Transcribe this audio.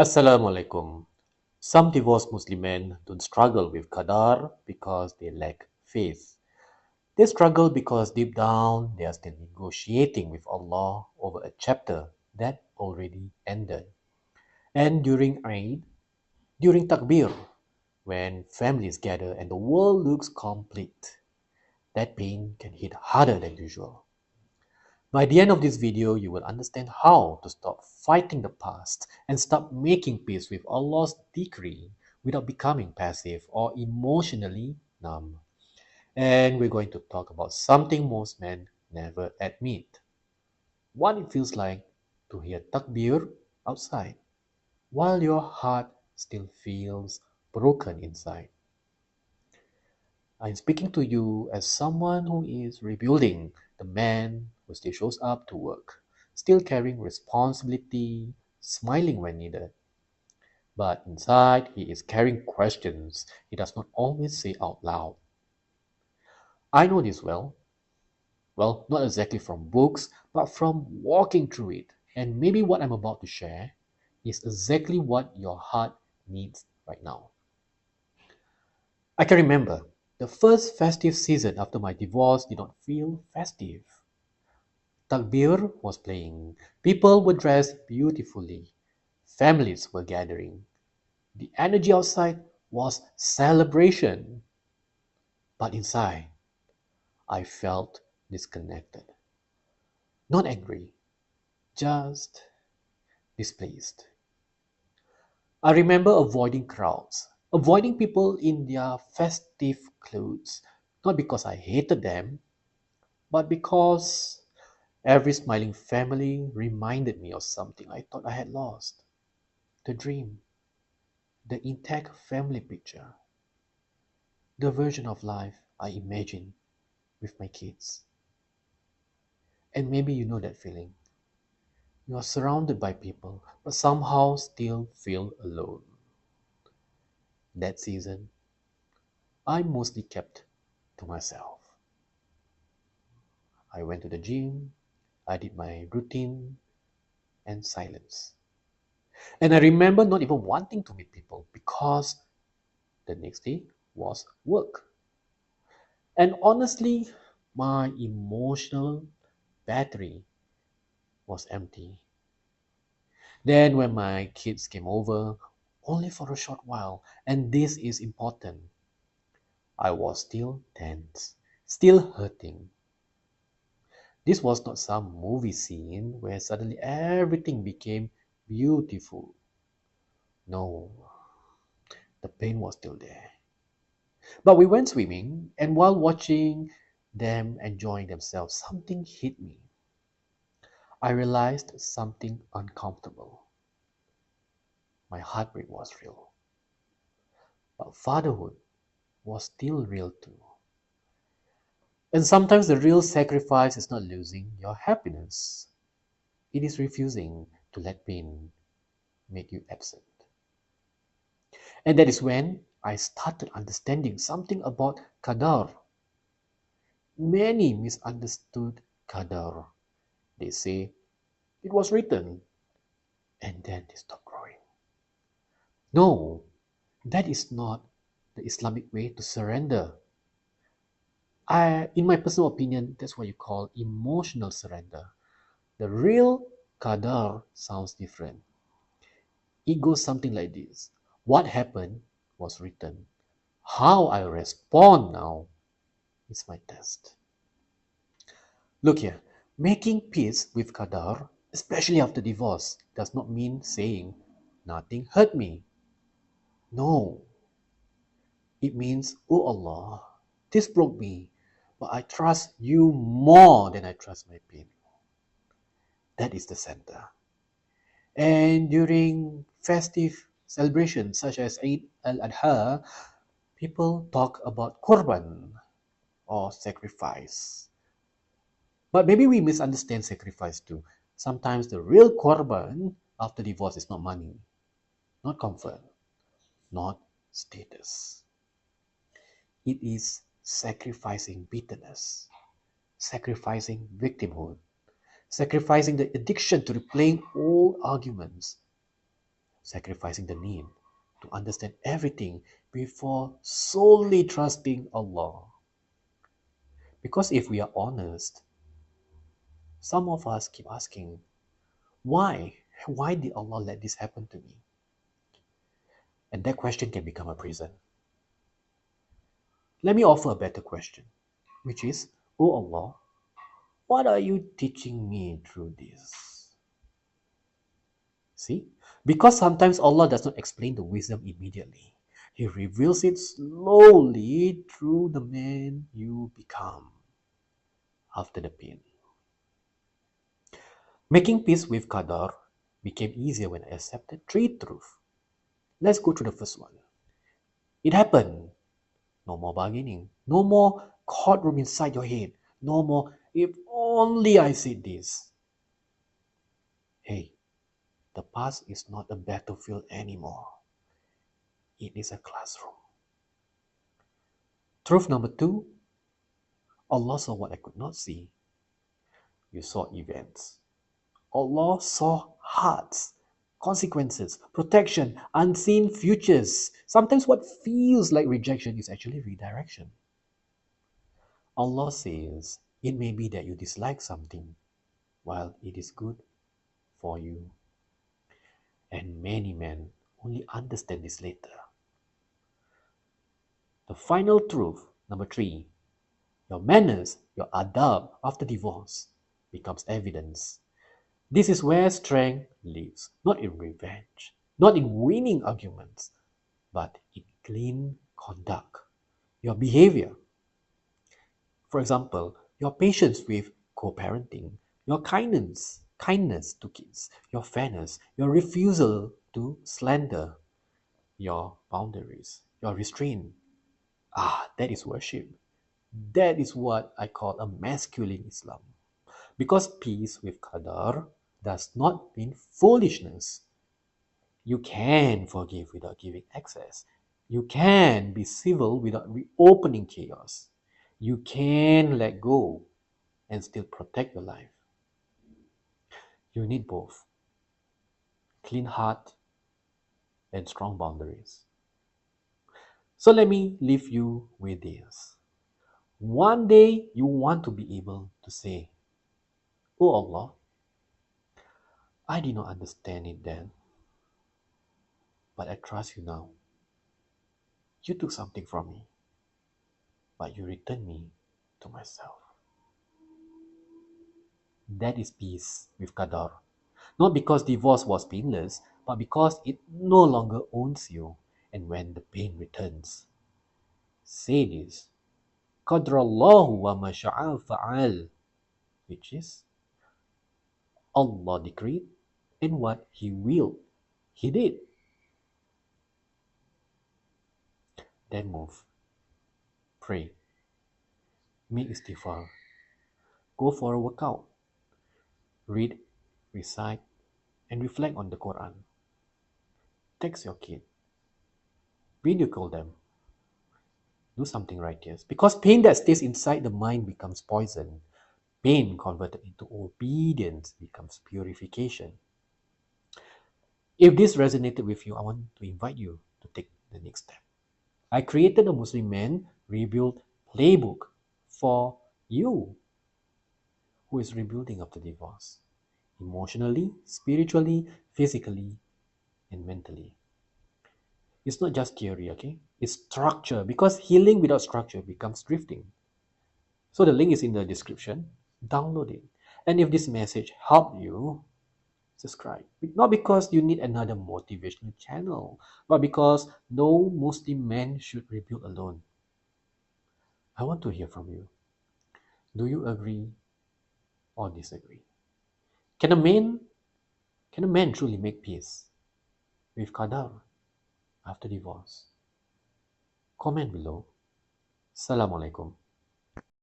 Assalamu alaikum. Some divorced Muslim men don't struggle with Qadr because they lack faith. They struggle because deep down they are still negotiating with Allah over a chapter that already ended. And during Eid, during Takbir, when families gather and the world looks complete, that pain can hit harder than usual. By the end of this video, you will understand how to stop fighting the past and start making peace with Allah's decree without becoming passive or emotionally numb. And we're going to talk about something most men never admit. What it feels like to hear takbir outside while your heart still feels broken inside. I'm speaking to you as someone who is rebuilding, the man who still shows up to work, still carrying responsibility, smiling when needed. But inside, he is carrying questions he does not always say out loud. I know this well. Well, not exactly from books, but from walking through it. And maybe what I'm about to share is exactly what your heart needs right now. I can remember the first festive season after my divorce did not feel festive. Takbir was playing. People were dressed beautifully. Families were gathering. The energy outside was celebration. But inside, I felt disconnected. Not angry, just displaced. I remember avoiding crowds, avoiding people in their festive clothes, not because I hated them, but because every smiling family reminded me of something I thought I had lost. The dream, the intact family picture, the version of life I imagined with my kids. And maybe you know that feeling. You are surrounded by people, but somehow still feel alone. That season, I mostly kept to myself. I went to the gym, I did my routine, and silence. And I remember not even wanting to meet people because the next day was work. And honestly, my emotional battery was empty. Then, when my kids came over, only for a short while, and this is important, I was still tense, still hurting. This was not some movie scene where suddenly everything became beautiful. No, the pain was still there. But we went swimming, and while watching them enjoying themselves, something hit me. I realized something uncomfortable. My heartbreak was real, but fatherhood was still real too. And sometimes the real sacrifice is not losing your happiness, it is refusing to let pain make you absent. And that is when I started understanding something about Qadar. Many misunderstood Qadar. They say it was written and then they stop growing. No, that is not the Islamic way to surrender. In my personal opinion, that's what you call emotional surrender. The real Qadar sounds different. It goes something like this. What happened was written. How I respond now is my test. Look here, making peace with Qadar, especially after divorce, does not mean saying nothing hurt me. No, it means, oh Allah, this broke me, but I trust you more than I trust my pain. That is the center. And during festive celebrations such as Eid al-Adha, people talk about Qurban or sacrifice. But maybe we misunderstand sacrifice too. Sometimes the real Qurban after divorce is not money, not comfort, not status. It is sacrificing bitterness, sacrificing victimhood, sacrificing the addiction to replaying old arguments. sacrificing the need to understand everything before solely trusting Allah. Because if we are honest, some of us keep asking, why? Why did Allah let this happen to me? And that question can become a prison. Let me offer a better question, which is, Oh Allah, what are you teaching me through this? See? Because sometimes Allah does not explain the wisdom immediately. He reveals it slowly through the man you become after the pain. Making peace with Qadr became easier when I accepted three truths. Let's go through the first one. It happened. No more bargaining. No more courtroom inside your head. No more, if only I said this. Hey, the past is not a battlefield anymore. It is a classroom. Truth number two, Allah saw what I could not see. You saw events. Allah saw hearts, consequences, protection, unseen futures. Sometimes what feels like rejection is actually redirection. Allah says, it may be that you dislike something while it is good for you. And many men only understand this later. The final truth, number three, your manners, your adab after divorce becomes evidence. This is where strength lives, not in revenge, not in winning arguments, but in clean conduct. Your behavior. For example, your patience with co-parenting, your kindness to kids, your fairness, your refusal to slander, your boundaries, your restraint. That is worship. That is what I call a masculine Islam. Because peace with Qadr does not mean foolishness. You can forgive without giving access. You can be civil without reopening chaos. You can let go and still protect your life. You need both clean heart and strong boundaries. So let me leave you with this. One day you want to be able to say, Oh Allah, I did not understand it then, but I trust you now. You took something from me, but you returned me to myself. That is peace with Qadar. Not because divorce was painless, but because it no longer owns you. And when the pain returns, say this, Qadrallahu wa ma sha'a fa'al, which is Allah decreed and what He willed, He did. Then move, pray, make istighfar, go for a workout, read, recite, and reflect on the Quran. Text your kid, video call them, do something righteous. Because pain that stays inside the mind becomes poison. Pain converted into obedience becomes purification. If this resonated with you, I want to invite you to take the next step. I created a Muslim Man Rebuild playbook for you who is rebuilding after divorce, emotionally, spiritually, physically, and mentally. It's not just theory, okay? It's structure, because healing without structure becomes drifting. So the link is in the description. Download it. And if this message helped you, subscribe. Not because you need another motivational channel, but because no Muslim man should rebuild alone. I want to hear from you. Do you agree or disagree? Can a man truly make peace with Qadar after divorce? Comment below. Assalamualaikum.